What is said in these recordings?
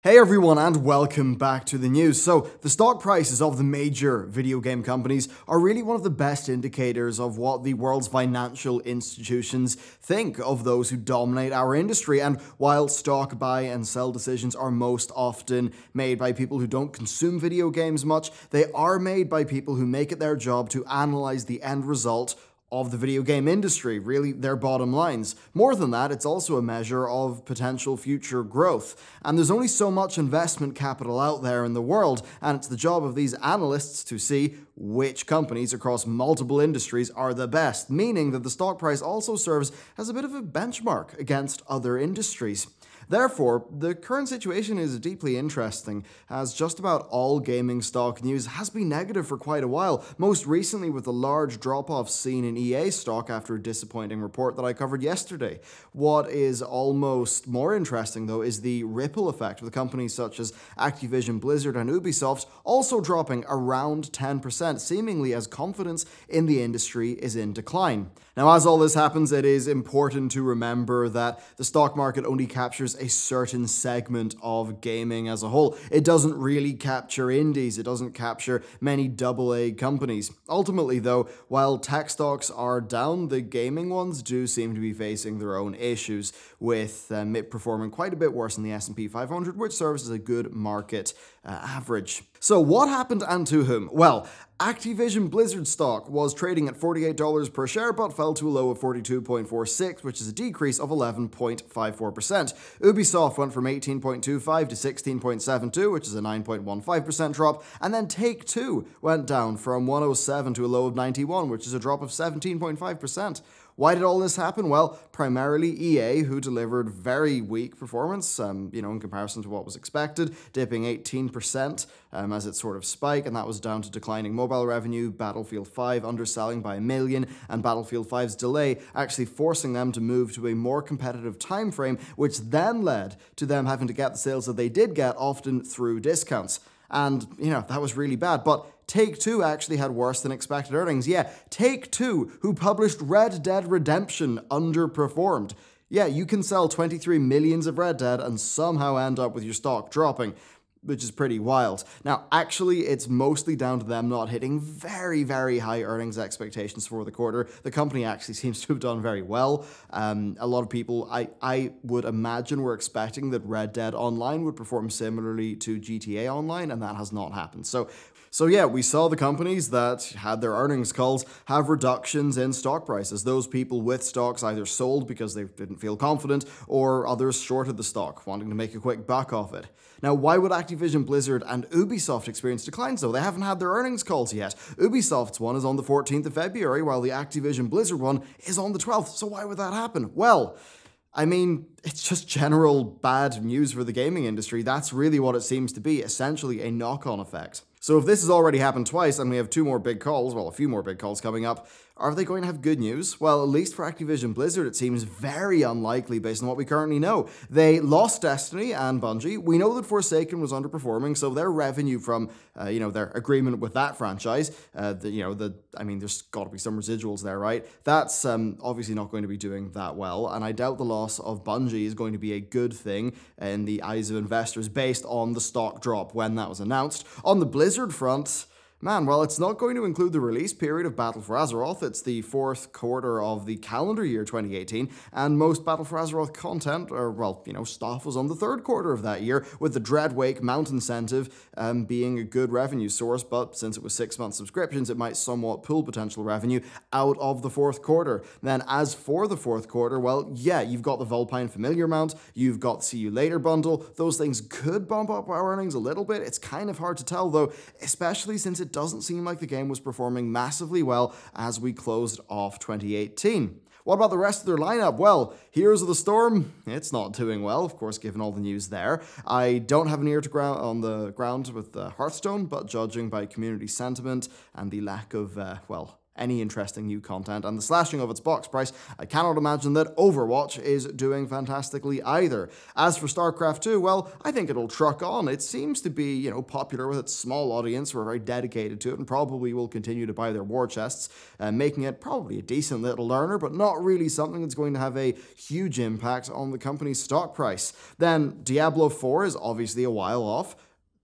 Hey everyone, and welcome back to the news. So, the stock prices of the major video game companies are really one of the best indicators of what the world's financial institutions think of those who dominate our industry. And while stock buy and sell decisions are most often made by people who don't consume video games much, they are made by people who make it their job to analyze the end result of the video game industry, really their bottom lines. More than that, it's also a measure of potential future growth. And there's only so much investment capital out there in the world, and it's the job of these analysts to see which companies across multiple industries are the best, meaning that the stock price also serves as a bit of a benchmark against other industries. Therefore, the current situation is deeply interesting, as just about all gaming stock news has been negative for quite a while, most recently with the large drop-off seen in EA stock after a disappointing report that I covered yesterday. What is almost more interesting, though, is the ripple effect with companies such as Activision Blizzard and Ubisoft also dropping around 10%, seemingly as confidence in the industry is in decline. Now, as all this happens, it is important to remember that the stock market only captures a certain segment of gaming as a whole. It doesn't really capture indies, it doesn't capture many AA companies. Ultimately, though, while tech stocks are down, the gaming ones do seem to be facing their own issues, with it performing quite a bit worse than the S&P 500, which serves as a good market average. So what happened and to whom? Well, Activision Blizzard stock was trading at $48 per share but fell to a low of 42.46, which is a decrease of 11.54%. Ubisoft went from 18.25 to 16.72, which is a 9.15% drop, and then Take-Two went down from 107 to a low of 91, which is a drop of 17.5%. Why did all this happen? Well, primarily EA, who delivered very weak performance, in comparison to what was expected, dipping 18% as it sort of spiked, and that was down to declining mobile revenue, Battlefield 5 underselling by $1 million, and Battlefield 5's delay actually forcing them to move to a more competitive time frame, which then led to them having to get the sales that they did get, often through discounts. And, that was really bad. But Take-Two actually had worse than expected earnings. Yeah, Take-Two, who published Red Dead Redemption, underperformed. Yeah, you can sell 23 millions of Red Dead and somehow end up with your stock dropping, which is pretty wild. Now, actually, it's mostly down to them not hitting very, very high earnings expectations for the quarter. The company actually seems to have done very well. A lot of people, I would imagine, were expecting that Red Dead Online would perform similarly to GTA Online, and that has not happened. So yeah, we saw the companies that had their earnings calls have reductions in stock prices. Those people with stocks either sold because they didn't feel confident, or others shorted the stock, wanting to make a quick buck off it. Now, why would Activision Blizzard and Ubisoft experience declines, though? They haven't had their earnings calls yet. Ubisoft's one is on the 14th of February, while the Activision Blizzard one is on the 12th. So why would that happen? Well, it's just general bad news for the gaming industry. That's really what it seems to be, essentially a knock-on effect. So if this has already happened twice and we have a few more big calls coming up, are they going to have good news? Well, at least for Activision Blizzard, it seems very unlikely based on what we currently know. They lost Destiny and Bungie. We know that Forsaken was underperforming, so their revenue from, their agreement with that franchise, there's got to be some residuals there, right? That's obviously not going to be doing that well, and I doubt the loss of Bungie is going to be a good thing in the eyes of investors based on the stock drop when that was announced. On the Blizzard front, well, it's not going to include the release period of Battle for Azeroth. It's the fourth quarter of the calendar year 2018, and most Battle for Azeroth content, stuff was on the third quarter of that year, with the Dreadwake mount incentive being a good revenue source, but since it was 6-month subscriptions, it might somewhat pull potential revenue out of the fourth quarter. Then, as for the fourth quarter, well, yeah, you've got the Vulpine Familiar mount, you've got the See You Later bundle. Those things could bump up our earnings a little bit. It's kind of hard to tell, though, especially since it doesn't seem like the game was performing massively well as we closed off 2018. What about the rest of their lineup? Well, Heroes of the Storm, it's not doing well, of course, given all the news there. I don't have an ear to on the ground with Hearthstone, but judging by community sentiment and the lack of, any interesting new content, and the slashing of its box price, I cannot imagine that Overwatch is doing fantastically either. As for StarCraft 2, well, I think it'll truck on. It seems to be, popular with its small audience who are very dedicated to it and probably will continue to buy their war chests, making it probably a decent little learner, but not really something that's going to have a huge impact on the company's stock price. Then Diablo 4 is obviously a while off.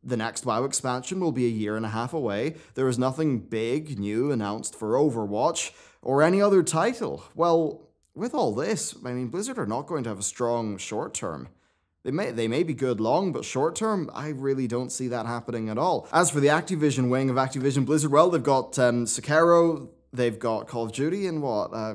The next WoW expansion will be a year and a half away. There is nothing big, new announced for Overwatch or any other title. Well, with all this, Blizzard are not going to have a strong short term. They may be good long, but short term, I really don't see that happening at all. As for the Activision wing of Activision Blizzard, well, they've got Sekiro, they've got Call of Duty, and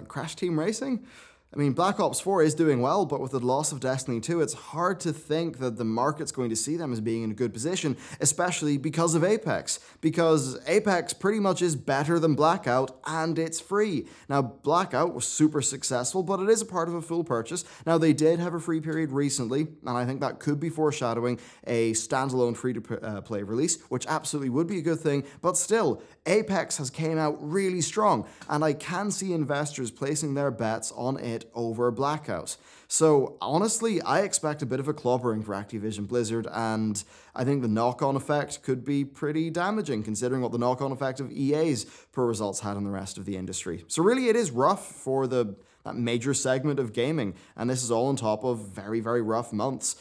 Crash Team Racing? Black Ops 4 is doing well, but with the loss of Destiny 2, it's hard to think that the market's going to see them as being in a good position, especially because of Apex. Because Apex pretty much is better than Blackout, and it's free. Now, Blackout was super successful, but it is a part of a full purchase. Now, they did have a free period recently, and I think that could be foreshadowing a standalone free-to-play release, which absolutely would be a good thing, but still, Apex has came out really strong, and I can see investors placing their bets on it over Blackout. So honestly, I expect a bit of a clobbering for Activision Blizzard, and I think the knock-on effect could be pretty damaging considering what the knock-on effect of EA's poor results had on the rest of the industry. So really it is rough for that major segment of gaming, and this is all on top of very, very rough months.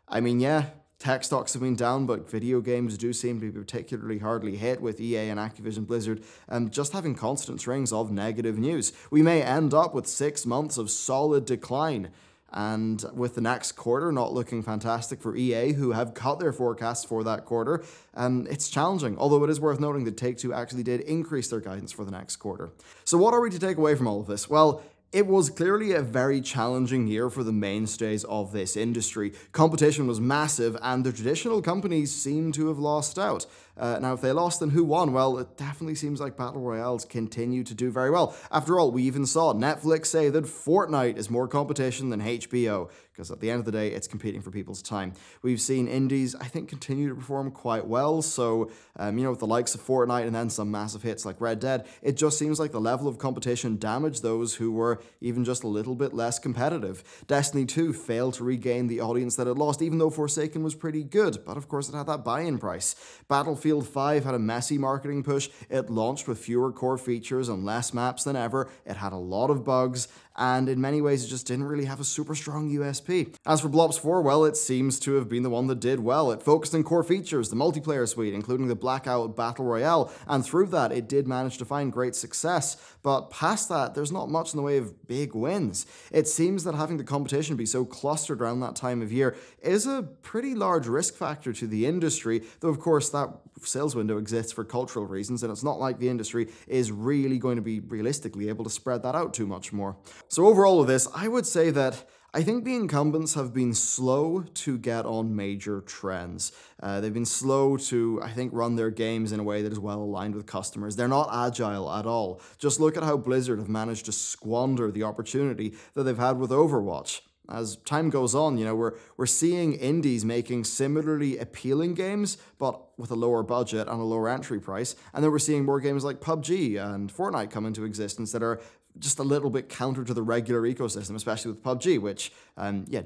Yeah, tech stocks have been down, but video games do seem to be particularly hardly hit with EA and Activision Blizzard just having constant strings of negative news. We may end up with 6 months of solid decline, and with the next quarter not looking fantastic for EA, who have cut their forecasts for that quarter, it's challenging, although it is worth noting that Take-Two actually did increase their guidance for the next quarter. So what are we to take away from all of this? Well, it was clearly a very challenging year for the mainstays of this industry. Competition was massive, and the traditional companies seem to have lost out. Now, if they lost, then who won? Well, it definitely seems like Battle Royales continue to do very well. After all, we even saw Netflix say that Fortnite is more competition than HBO, because at the end of the day, it's competing for people's time. We've seen indies, I think, continue to perform quite well, so, with the likes of Fortnite and then some massive hits like Red Dead, it just seems like the level of competition damaged those who were even just a little bit less competitive. Destiny 2 failed to regain the audience that it lost, even though Forsaken was pretty good, but of course it had that buy-in price. Battlefield 5 had a messy marketing push. It launched with fewer core features and less maps than ever. It had a lot of bugs, and in many ways it just didn't really have a super strong USP. As for Blops 4, well, it seems to have been the one that did well. It focused on core features, the multiplayer suite, including the Blackout Battle Royale, and through that it did manage to find great success, but past that there's not much in the way of big wins. It seems that having the competition be so clustered around that time of year is a pretty large risk factor to the industry, though of course that sales window exists for cultural reasons, and it's not like the industry is really going to be realistically able to spread that out too much more. So overall of this, I would say that I think the incumbents have been slow to get on major trends. They've been slow to, I think, run their games in a way that is well aligned with customers. They're not agile at all. Just look at how Blizzard have managed to squander the opportunity that they've had with Overwatch. As time goes on, we're seeing indies making similarly appealing games, but with a lower budget and a lower entry price. And then we're seeing more games like PUBG and Fortnite come into existence that are just a little bit counter to the regular ecosystem, especially with PUBG, which,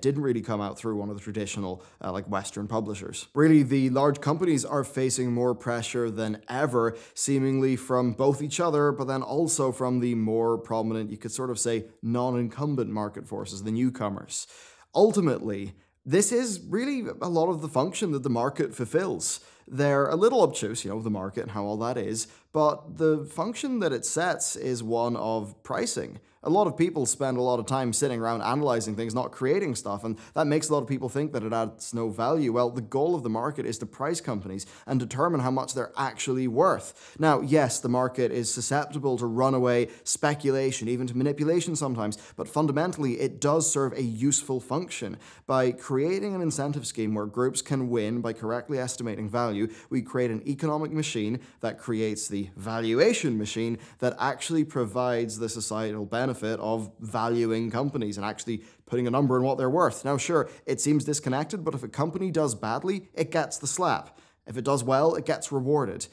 didn't really come out through one of the traditional, Western publishers. Really, the large companies are facing more pressure than ever, seemingly from both each other, but then also from the more prominent, you could sort of say, non-incumbent market forces, the newcomers. Ultimately, this is really a lot of the function that the market fulfills. They're a little obtuse, the market and how all that is, but the function that it sets is one of pricing. A lot of people spend a lot of time sitting around analyzing things, not creating stuff, and that makes a lot of people think that it adds no value. Well, the goal of the market is to price companies and determine how much they're actually worth. Now, yes, the market is susceptible to runaway speculation, even to manipulation sometimes, but fundamentally it does serve a useful function. By creating an incentive scheme where groups can win by correctly estimating value, we create an economic machine that creates the valuation machine that actually provides the societal benefit of valuing companies and actually putting a number on what they're worth. Now, sure, it seems disconnected, but if a company does badly, it gets the slap. If it does well, it gets rewarded.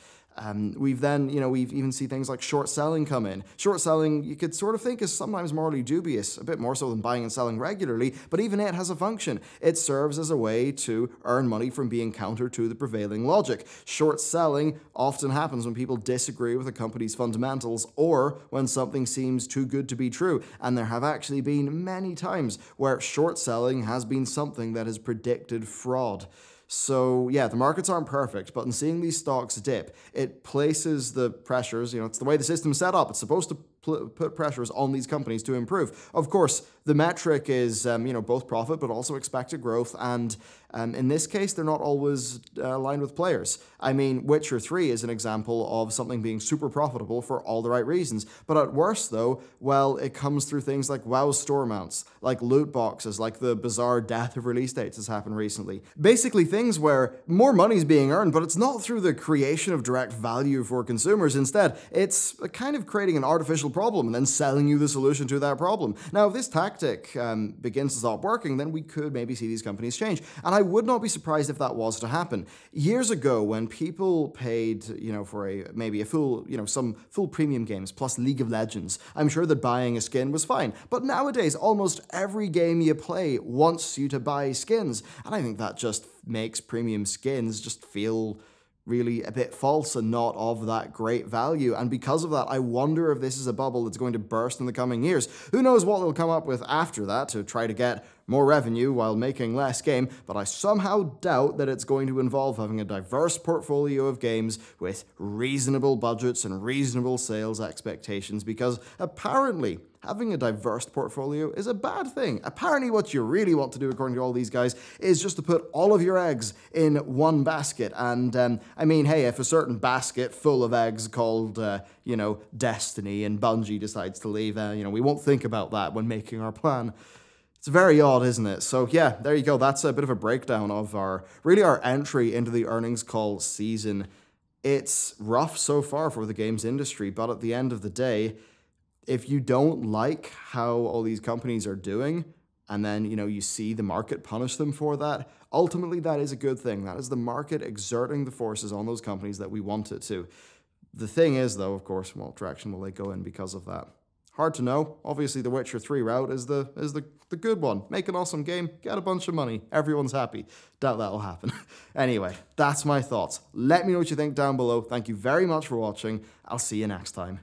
We've even seen things like short selling come in. Short selling, you could sort of think, is sometimes morally dubious, a bit more so than buying and selling regularly, but even it has a function. It serves as a way to earn money from being counter to the prevailing logic. Short selling often happens when people disagree with a company's fundamentals or when something seems too good to be true, and there have actually been many times where short selling has been something that has predicted fraud. So yeah, the markets aren't perfect, but in seeing these stocks dip, it places the pressures, it's the way the system's set up. It's supposed to put pressures on these companies to improve. Of course, the metric is, both profit, but also expected growth. And in this case, they're not always aligned with players. I mean, Witcher 3 is an example of something being super profitable for all the right reasons. But at worst, though, well, it comes through things like WoW store mounts, like loot boxes, like the bizarre death of release dates has happened recently. Basically, things where more money's being earned, but it's not through the creation of direct value for consumers. Instead, it's kind of creating an artificial problem and then selling you the solution to that problem. Now, if this tactic begins to stop working, then we could maybe see these companies change. And I would not be surprised if that was to happen. Years ago, when people paid, for a full, some full premium games plus League of Legends, I'm sure that buying a skin was fine. But nowadays, almost every game you play wants you to buy skins. And I think that just makes premium skins just feel really a bit false and not of that great value. And because of that, I wonder if this is a bubble that's going to burst in the coming years. Who knows what they'll come up with after that to try to get more revenue while making less game, but I somehow doubt that it's going to involve having a diverse portfolio of games with reasonable budgets and reasonable sales expectations, because apparently having a diverse portfolio is a bad thing. Apparently what you really want to do, according to all these guys, is just to put all of your eggs in one basket. And hey, if a certain basket full of eggs called, Destiny and Bungie decides to leave, we won't think about that when making our plan. It's very odd, isn't it? So yeah, there you go. That's a bit of a breakdown of our entry into the earnings call season. It's rough so far for the games industry, but at the end of the day, if you don't like how all these companies are doing, and then, you see the market punish them for that, ultimately that is a good thing. That is the market exerting the forces on those companies that we want it to. The thing is, though, of course, what direction will they go in because of that? Hard to know. Obviously, the Witcher 3 route is the good one. Make an awesome game, get a bunch of money, everyone's happy. Doubt that'll happen. Anyway, that's my thoughts. Let me know what you think down below. Thank you very much for watching. I'll see you next time.